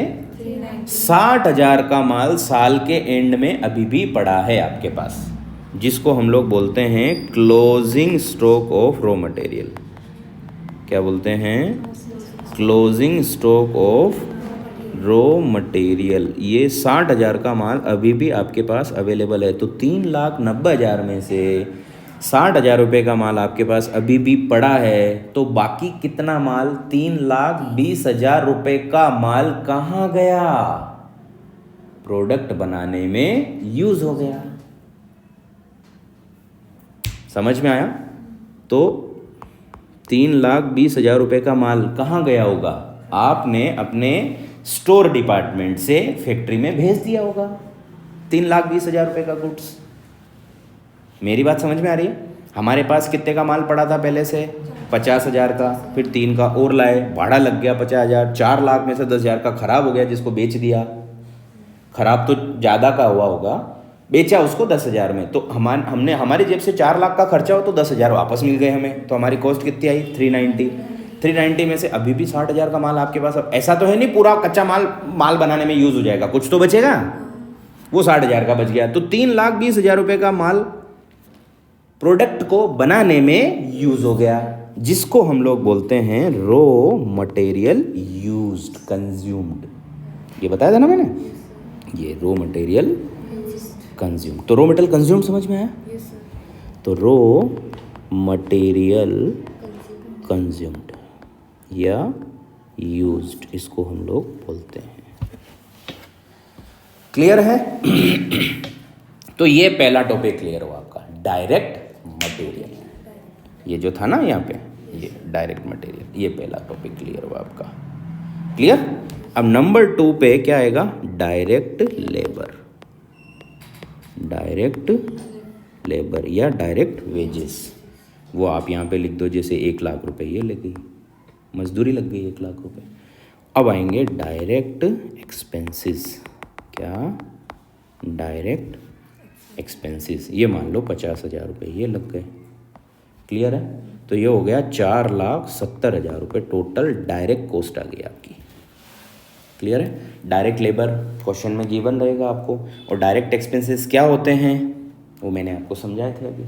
60,000 का माल साल के एंड में अभी भी पड़ा है आपके पास, जिसको हम लोग बोलते हैं closing stock of raw material. क्या बोलते हैं? Closing stock of raw material, ये 60,000 का माल अभी भी आपके पास अवेलेबल है। तो 3,90,000 में से 60,000 रुपये का माल आपके पास अभी भी पड़ा है, तो बाकी कितना माल 3,20,000 रुपये का माल कहाँ गया? प्रोडक्ट बनाने में यूज हो गया। समझ में आया? तो 3,20,000 रुपये का माल कहाँ गया होगा? आपने अपने स्टोर डिपार्टमेंट से फैक्ट्री में भेज दिया होगा 3,20,000 रुपये का गुड्स। मेरी बात समझ में आ रही है? हमारे पास कितने का माल पड़ा था पहले से? 50,000 का, फिर 3 का और लाए, भाड़ा लग गया 50,000, 4 लाख में से 10,000 का खराब हो गया जिसको बेच दिया। खराब तो ज़्यादा का हुआ होगा, बेचा उसको 10,000 में, तो हमने हमारी जेब से 4 लाख का खर्चा हो तो 10,000 वापस मिल गए हमें। तो हमारी कॉस्ट कितनी आई? 390 में से अभी भी 60,000 का माल आपके पास। अब ऐसा तो है नहीं पूरा कच्चा माल बनाने में यूज़ हो जाएगा, कुछ तो बचेगा, वो 60,000 का बच गया। तो 3,20,000 रुपये का माल प्रोडक्ट को बनाने में यूज हो गया, जिसको हम लोग बोलते हैं रॉ मटेरियल यूज्ड, कंज्यूम्ड। ये बताया था ना मैंने, ये रॉ मटेरियल कंज्यूम्ड। तो रॉ मटेरियल कंज्यूम्ड समझ में आया? तो रॉ मटेरियल कंज्यूम्ड या यूज्ड, इसको हम लोग बोलते हैं। क्लियर है? तो ये पहला टॉपिक क्लियर हुआ आपका, डायरेक्ट मटेरियल। ये जो था ना यहाँ पे, ये डायरेक्ट मटेरियल, ये पहला टॉपिक क्लियर हुआ आपका। क्लियर? अब नंबर 2 पे क्या आएगा? Direct labour. डायरेक्ट लेबर या डायरेक्ट वेजेस, वो आप यहाँ पे लिख दो। जैसे 1 लाख रुपए ये लग गई, मजदूरी लग गई 1 लाख रुपए। अब आएंगे डायरेक्ट एक्सपेंसेस। क्या? डायरेक्ट एक्सपेंसेस, ये मान लो 50,000 रुपये ये लग गए। क्लियर है? तो ये हो गया 4,70,000 रुपये टोटल डायरेक्ट कॉस्ट आ गई आपकी। क्लियर है? डायरेक्ट लेबर क्वेश्चन में गिवन रहेगा आपको। और डायरेक्ट एक्सपेंसेस क्या होते हैं वो मैंने आपको समझाए थे अभी,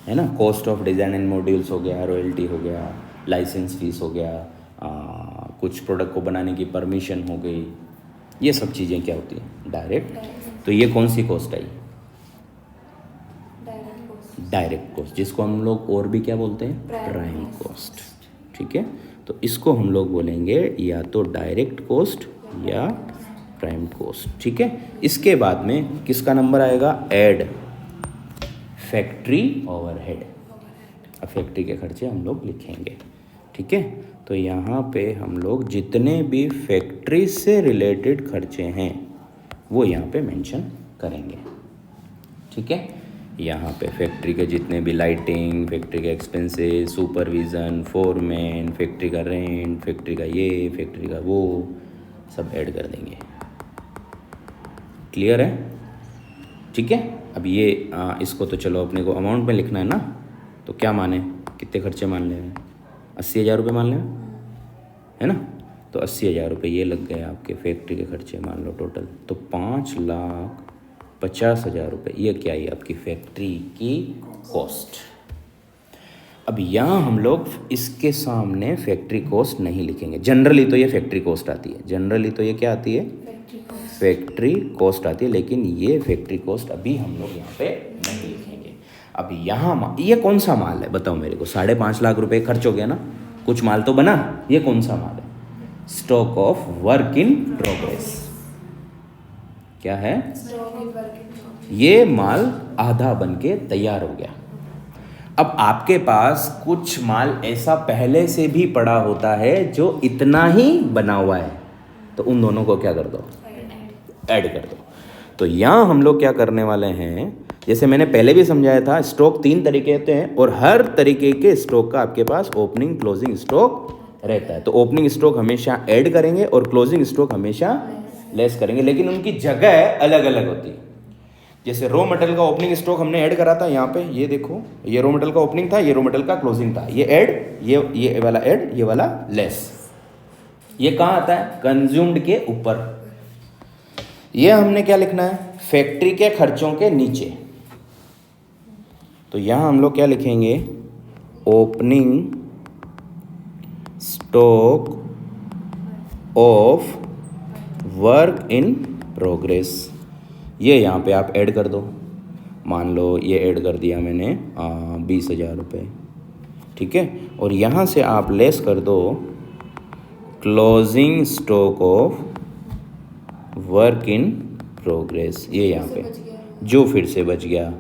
है ना? Cost of design and modules हो गया, रॉयल्टी हो गया, लाइसेंस फीस हो गया, कुछ प्रोडक्ट को बनाने की परमिशन हो गई, ये सब चीज़ें क्या होती हैं? डायरेक्ट। तो ये कौन सी कॉस्ट आई? डायरेक्ट कॉस्ट, जिसको हम लोग और भी क्या बोलते हैं? Prime cost. ठीक है? तो इसको हम लोग बोलेंगे या तो डायरेक्ट कॉस्ट या प्राइम कॉस्ट। ठीक है? इसके बाद में किसका नंबर आएगा? Add factory overhead. अब फैक्ट्री के खर्चे हम लोग लिखेंगे। ठीक है? तो यहाँ पे हम लोग जितने भी फैक्ट्री से रिलेटेड खर्चे हैं वो यहाँ पे मेंशन करेंगे। ठीक है? यहाँ पे फैक्ट्री के जितने भी लाइटिंग, फैक्ट्री के एक्सपेंसेस, सुपरविज़न, फोरमैन, फैक्ट्री का रेंट, फैक्ट्री का ये, फैक्ट्री का वो, सब ऐड कर देंगे। क्लियर है? ठीक है? अब ये इसको तो चलो अपने को अमाउंट में लिखना है ना, तो क्या माने, कितने खर्चे मान लें? 80,000 रुपये मान लें, है ना? तो 80,000 रुपये ये लग गए आपके फैक्ट्री के खर्चे मान लो टोटल। तो 5,50,000 रुपये ये क्या है? आपकी फैक्ट्री की कॉस्ट। अब यहाँ हम लोग इसके सामने फैक्ट्री कॉस्ट नहीं लिखेंगे। जनरली तो ये फैक्ट्री कॉस्ट आती है, जनरली तो ये क्या आती है? फैक्ट्री कॉस्ट आती है, लेकिन ये फैक्ट्री कॉस्ट अभी हम लोग यहाँ पे नहीं लिखेंगे। अब यहाँ ये कौन सा माल है बताओ मेरे को? 5.5 लाख रुपए खर्च हो गया ना, कुछ माल तो बना। ये कौन सा माल है? Stock of work in progress. क्या है? ये माल आधा बन के तैयार हो गया। अब आपके पास कुछ माल ऐसा पहले से भी पड़ा होता है जो इतना ही बना हुआ है, तो उन दोनों को क्या कर दो? ऐड कर दो। तो यहाँ हम लोग क्या करने वाले हैं, जैसे मैंने पहले भी समझाया था, स्टॉक 3 तरीके होते हैं और हर तरीके के स्टॉक का आपके पास ओपनिंग क्लोजिंग स्टॉक रहता है। तो ओपनिंग स्टॉक हमेशा ऐड करेंगे और क्लोजिंग स्टॉक हमेशा लेस करेंगे, लेकिन उनकी जगह अलग अलग होती है। जैसे रॉ मटेरियल का ओपनिंग स्टॉक हमने ऐड करा था यहाँ पे, ये देखो, ये रॉ मटेरियल का ओपनिंग था, ये रॉ मटेरियल का क्लोजिंग था, ये ऐड, ये वाला ऐड, ये वाला लेस। ये कहाँ आता है? कंज्यूम्ड के ऊपर। ये हमने क्या लिखना है? फैक्ट्री के खर्चों के नीचे। तो यहाँ हम लोग क्या लिखेंगे? Opening stock of work in progress, ये यहाँ पे आप ऐड कर दो। मान लो ये ऐड कर दिया मैंने 20,000 रुपये, ठीक है। और यहाँ से आप लेस कर दो closing stock of work in progress, ये यहाँ पे जो फिर से बच गया।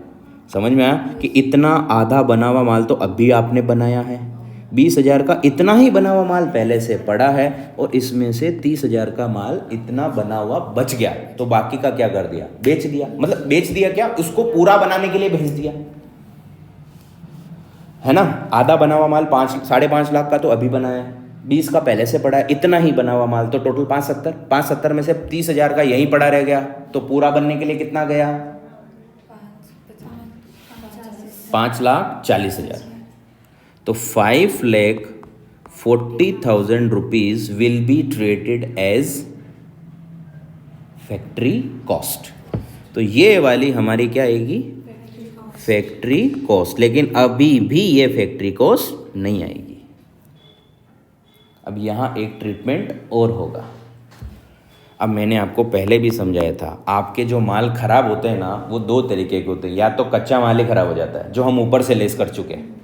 समझ में आया कि इतना आधा बना हुआ माल तो अभी आपने बनाया है, 20,000 का इतना ही बना हुआ माल पहले से पड़ा है, और इसमें से 30,000 का माल इतना बना हुआ बच गया, तो बाकी का क्या कर दिया, बेच दिया। मतलब बेच दिया क्या, उसको पूरा बनाने के लिए भेज दिया, है ना। आधा बना हुआ माल 5.5 लाख का तो अभी बनाया है, 20 का पहले से पड़ा है, इतना ही बना हुआ माल, तो टोटल 570 में से 30,000 का यहीं पड़ा रह गया, तो पूरा बनने के लिए कितना गया, 5,40,000। तो 5,40,000 rupees will be treated as factory cost. तो ये वाली हमारी क्या आएगी, फैक्ट्री कॉस्ट। लेकिन अभी भी ये फैक्ट्री कॉस्ट नहीं आएगी। अब यहाँ एक ट्रीटमेंट और होगा। अब मैंने आपको पहले भी समझाया था, आपके जो माल खराब होते हैं ना, वो दो तरीके के होते हैं। या तो कच्चा माल ही खराब हो जाता है जो हम ऊपर से लेस कर चुके हैं,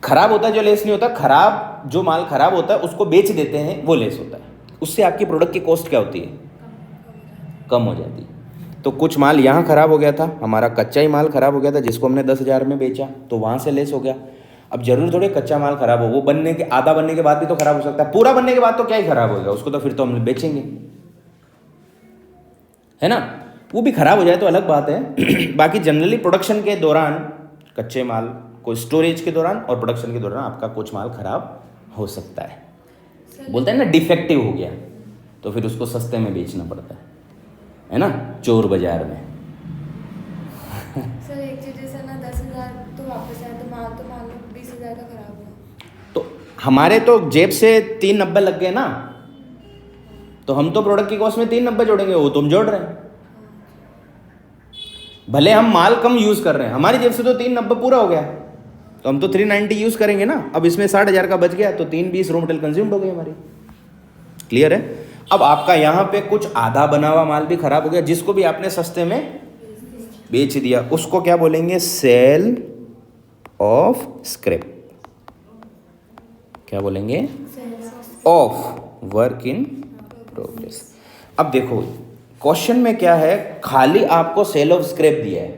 खराब होता है जो लेस नहीं होता। खराब जो माल खराब होता है उसको बेच देते हैं, वो लेस होता है। उससे आपकी प्रोडक्ट की कॉस्ट क्या होती है, कम हो जाती है। तो कुछ माल यहाँ खराब हो गया था, हमारा कच्चा ही माल खराब हो गया था जिसको हमने 10,000 में बेचा, तो वहाँ से लेस हो गया। अब जरूर थोड़े कच्चा माल खराब हो, वो बनने के आधा बनने के बाद भी तो खराब हो सकता है, पूरा बनने के बाद तो क्या ही खराब होगा, उसको तो फिर तो हम बेचेंगे, है ना। वो भी खराब हो जाए तो अलग बात है। बाकी जनरली प्रोडक्शन के दौरान, कच्चे माल को स्टोरेज के दौरान और प्रोडक्शन के दौरान आपका कुछ माल खराब हो सकता है, बोलते हैं ना डिफेक्टिव हो गया, तो फिर उसको सस्ते में बेचना पड़ता है ना, चोर बाजार में। सर एक चीज जैसे ना 10,000 तो वापस आया, तो मान लो 20,000 का खराब हुआ, तो हमारे तो जेब से 390 लग गए ना, तो हम तो प्रोडक्ट की कॉस्ट में 390 जोड़ेंगे, वो तुम जोड़ रहे हैं। भले हम माल कम यूज कर रहे हैं, हमारी जेब से तो 390 पूरा हो गया, तो हम तो 390 यूज करेंगे ना। अब इसमें 60,000 का बच गया, तो 320 रॉ मटेरियल कंज्यूम्ड हो गई हमारी। क्लियर है। अब आपका यहाँ पे कुछ आधा बना हुआ माल भी खराब हो गया, जिसको भी आपने सस्ते में बेच दिया, उसको क्या बोलेंगे, सेल ऑफ स्क्रैप। क्या बोलेंगे, ऑफ वर्क इन प्रोग्रेस। अब देखो क्वेश्चन में क्या है, खाली आपको सेल ऑफ स्क्रैप दिया है,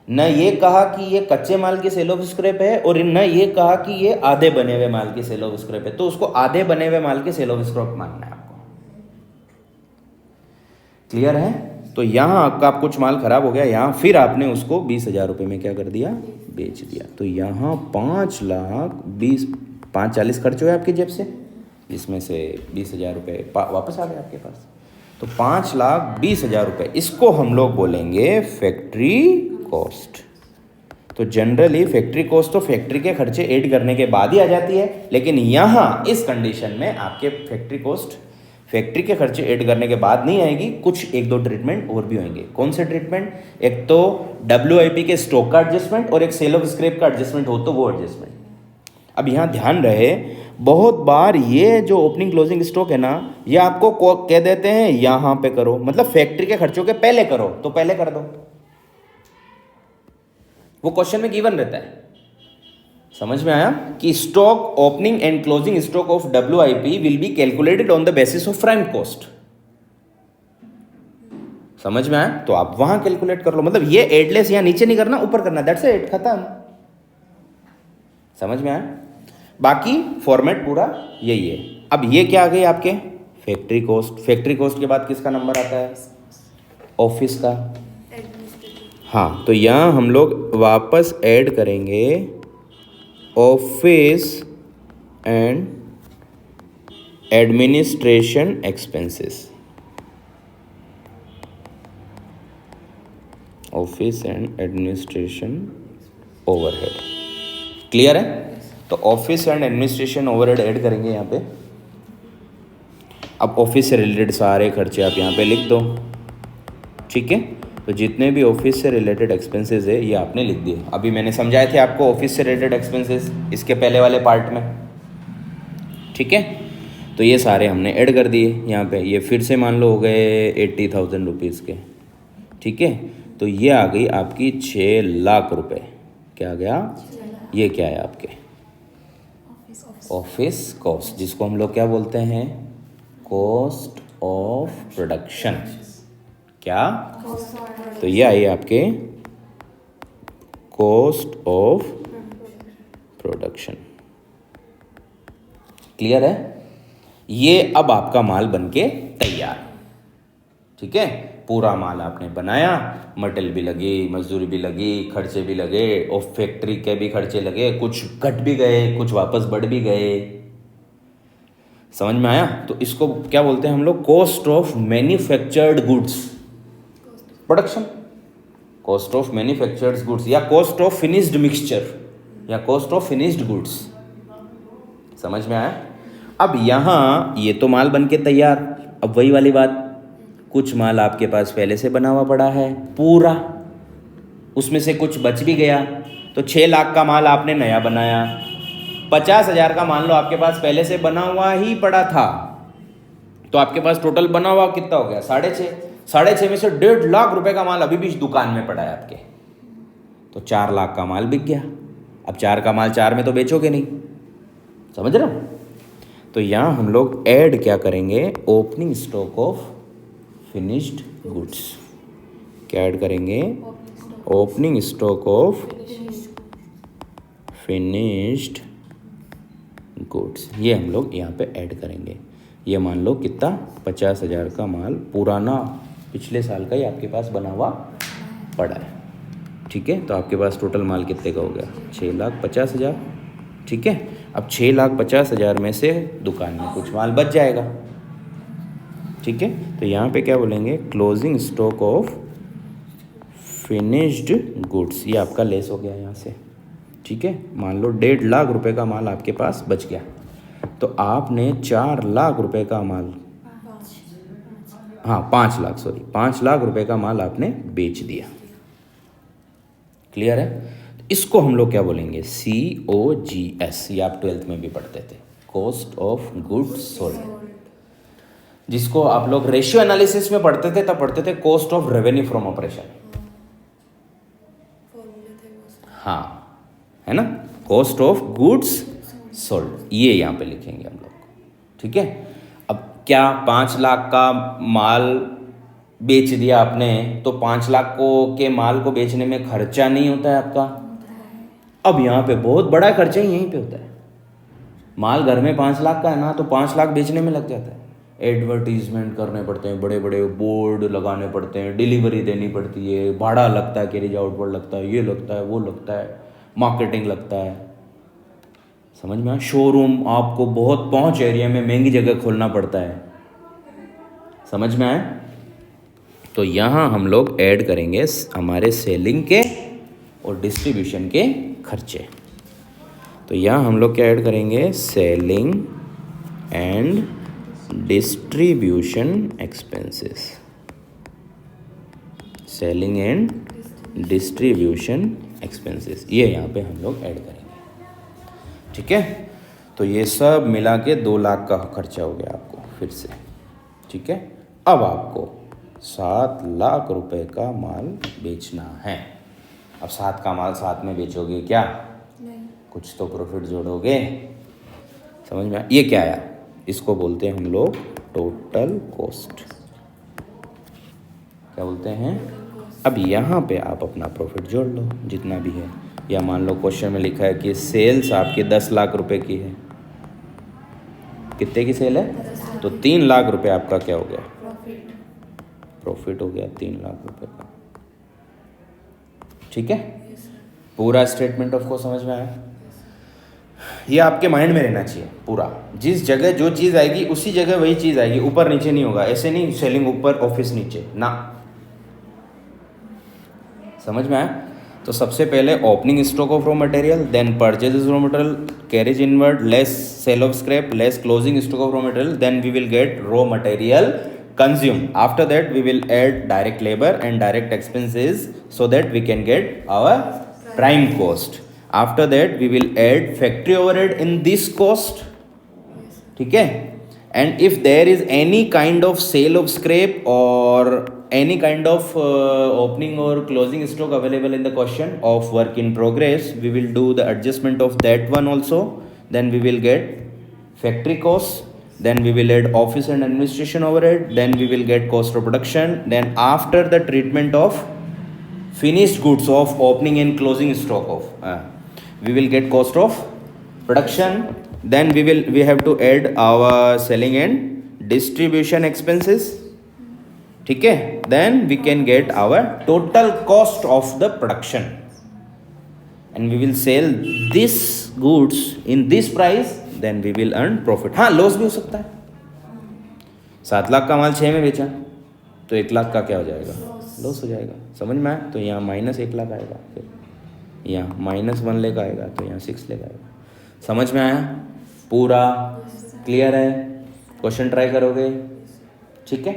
न ये कहा कि ये कच्चे माल की सेल ऑफ स्क्रैप है, और न ये कहा कि ये आधे बने हुए माल की सेल ऑफ स्क्रैप है, तो उसको आधे बने हुए माल की सेल ऑफ स्क्रैप मानना है आपको। क्लियर है। तो यहाँ आपका कुछ माल खराब हो गया, यहाँ फिर आपने उसको 20,000 रुपये में क्या कर दिया, बेच दिया, तो यहाँ 5,40,000 खर्च हुए आपकी जेब से, जिसमें से 20,000 रुपये वापस आ गए आपके पास, तो 5,20,000 रुपये, इसको हम लोग बोलेंगे फैक्ट्री कॉस्ट। तो जनरली फैक्ट्री कॉस्ट तो फैक्ट्री के खर्चे ऐड करने के बाद ही आ जाती है, लेकिन यहाँ इस कंडीशन में आपके फैक्ट्री कॉस्ट फैक्ट्री के खर्चे ऐड करने के बाद नहीं आएगी, कुछ एक दो ट्रीटमेंट और भी होंगे। कौन से ट्रीटमेंट, एक तो WIP के स्टॉक का एडजस्टमेंट, और एक सेल ऑफ स्क्रैप का एडजस्टमेंट हो तो वो एडजस्टमेंट। अब यहाँ ध्यान रहे, बहुत बार ये जो ओपनिंग क्लोजिंग स्टॉक है ना, ये आपको कह देते हैं यहाँ पे करो, मतलब फैक्ट्री के खर्चों के पहले करो, तो पहले कर दो, वो क्वेश्चन में गिवन रहता है। समझ में आया कि stock opening and closing stock of WIP will be calculated on the basis of prime cost. समझ में आया, तो आप वहां कैलकुलेट कर लो, मतलब ये एडलेस यहाँ नीचे नहीं करना, ऊपर करना, दैट्स इट, खत्म। समझ में आया, बाकी फॉर्मेट पूरा यही है। अब ये क्या आ गई आपके फैक्ट्री कॉस्ट। फैक्ट्री कॉस्ट के बाद किसका नंबर आता है, ऑफिस का। हाँ, तो यहाँ हम लोग वापस ऐड करेंगे office and administration expenses, office and administration overhead. Clear है। तो office and administration overhead add करेंगे यहाँ पे। अब ऑफिस से रिलेटेड सारे खर्चे आप यहाँ पे लिख दो, ठीक है। तो जितने भी ऑफिस से रिलेटेड एक्सपेंसेस है ये आपने लिख दिए। अभी मैंने समझाए थे आपको ऑफिस से रिलेटेड एक्सपेंसेस इसके पहले वाले पार्ट में, ठीक है। तो ये सारे हमने ऐड कर दिए यहाँ पे। ये फिर से मान लो हो गए 80,000 रुपीज़ के, ठीक है। तो ये आ गई आपकी 6 लाख रुपए। क्या आ गया? ये क्या है आपके ऑफिस कॉस्ट, जिसको हम लोग क्या बोलते हैं? Cost of production. क्या? तो ये आई आपके कॉस्ट ऑफ प्रोडक्शन। क्लियर है? ये अब आपका माल बनके तैयार, ठीक है। पूरा माल आपने बनाया, मटेरियल भी लगी, मजदूरी भी लगी, खर्चे भी लगे, और फैक्ट्री के भी खर्चे लगे, कुछ घट भी गए, कुछ वापस बढ़ भी गए। समझ में आया? तो इसको क्या बोलते हैं हम लोग? Cost of manufactured goods production, cost of manufactured goods, या कॉस्ट ऑफ फिनिश्ड मिक्सचर, या कॉस्ट ऑफ फिनिश्ड गुड्स। समझ में आया? अब यहाँ ये तो माल बन के तैयार। अब वही वाली बात, कुछ माल आपके पास पहले से बना हुआ पड़ा है पूरा, उसमें से कुछ बच भी गया। तो 6 लाख का माल आपने नया बनाया, 50,000 का मान लो आपके पास पहले से बना हुआ ही पड़ा था, तो आपके पास टोटल बना हुआ कितना हो गया? 6.5। 6.5 में से 1.5 लाख रुपए का माल अभी भी दुकान में पड़ा है आपके, तो 4 लाख का माल बिक गया। अब 4 का माल 4 में तो बेचोगे नहीं, समझ रहे हो? तो यहाँ हम लोग ऐड क्या करेंगे? Opening stock of finished goods. क्या ऐड करेंगे? Opening stock of finished goods. ये हम लोग यहाँ पे ऐड करेंगे। ये मान लो कितना? 50,000 का माल पुराना पिछले साल का ही आपके पास बना हुआ पड़ा है, ठीक है। तो आपके पास टोटल माल कितने का हो गया? 6,50,000, ठीक है। अब 6,50,000 में से दुकान में कुछ माल बच जाएगा, ठीक है। तो यहाँ पे क्या बोलेंगे? Closing stock of finished goods. ये आपका लेस हो गया यहाँ से, ठीक है। मान लो 1.5 लाख रुपए का माल आपके पास बच गया, तो आपने 4 लाख रुपए का माल, हाँ 5 लाख, सॉरी 5 लाख रुपए का माल आपने बेच दिया। क्लियर है? इसको हम लोग क्या बोलेंगे? COGS। ये आप 12th में भी पढ़ते थे, कॉस्ट ऑफ गुड्स सोल्ड। जिसको आप लोग रेशियो एनालिसिस में पढ़ते थे, तब पढ़ते थे cost of revenue from operation. हाँ, है ना? कॉस्ट ऑफ गुड्स सोल्ड, ये यहाँ पे लिखेंगे हम लोग, ठीक है। अब क्या 5 लाख का माल बेच दिया आपने, तो 5 लाख को के माल को बेचने में खर्चा नहीं होता है आपका। अब यहाँ पे बहुत बड़ा खर्चा ही यहीं पे होता है। माल घर में 5 लाख का है ना, तो 5 लाख बेचने में लग जाता है। एडवर्टीजमेंट करने पड़ते हैं, बड़े बड़े बोर्ड लगाने पड़ते हैं, डिलीवरी देनी पड़ती है, भाड़ा लगता है, कैरेज आउटवर्ड लगता है, ये लगता है, वो लगता है, मार्केटिंग लगता है। समझ में आया? शोरूम आपको बहुत पहुंच एरिया में महंगी जगह खोलना पड़ता है। समझ में आया? तो यहाँ हम लोग ऐड करेंगे हमारे सेलिंग के और डिस्ट्रीब्यूशन के खर्चे। तो यहाँ हम लोग क्या ऐड करेंगे? Selling and distribution expenses. Selling and distribution expenses, ये यहाँ पे हम लोग ऐड करेंगे, ठीक है। तो ये सब मिला के 2 लाख का खर्चा हो गया आपको फिर से, ठीक है। अब आपको 7 लाख रुपए का माल बेचना है। अब 7 का माल 7 में बेचोगे क्या? नहीं। कुछ तो प्रॉफिट जोड़ोगे। समझ में? ये क्या आया? इसको बोलते हैं हम लोग टोटल कॉस्ट। क्या बोलते हैं? अब यहाँ पे आप अपना प्रॉफिट जोड़ लो जितना भी है। या मान लो क्वेश्चन में लिखा है कि सेल्स आपकी 10 लाख रुपए की है। कितने की सेल है? तो 3 लाख रुपए आपका क्या हो गया? प्रॉफिट हो गया 3 लाख रुपए का, ठीक है। पूरा स्टेटमेंट ऑफ को समझ में आया? ये आपके माइंड में रहना चाहिए पूरा। जिस जगह जो चीज़ आएगी उसी जगह वही चीज़ आएगी, ऊपर नीचे नहीं होगा। ऐसे नहीं सेलिंग ऊपर ऑफिस नीचे ना। समझ में आया? तो सबसे पहले opening stock of raw material, then purchase raw material, carriage inward, less sale of scrap, less closing stock of raw material, then we will get raw material consume. After that we will add direct labor and direct expenses so that we can get our prime cost. After that we will add factory overhead in this cost. ठीक है. And if there is any kind of sale of scrap or any kind of opening or closing stock available in the question of work in progress, we will do the adjustment of that one also. Then we will get factory costs. Then we will add office and administration overhead. Then we will get cost of production. Then after the treatment of finished goods of opening and closing stock of, we will get cost of production. Then we have to add our selling and distribution expenses. ठीक है. Then we can get our total cost of the production, and we will sell this goods in this price. Then we will earn profit. हाँ, loss भी हो सकता है. 7 लाख का माल 6 में बेचा तो 1 लाख का क्या हो जाएगा, लॉस हो जाएगा. समझ में आया. तो यहाँ -1 लाख आएगा, फिर यहाँ -1 लाख आएगा, तो यहाँ 6 लाख आएगा. समझ में आया. पूरा क्लियर है. क्वेश्चन ट्राई करोगे. ठीक है.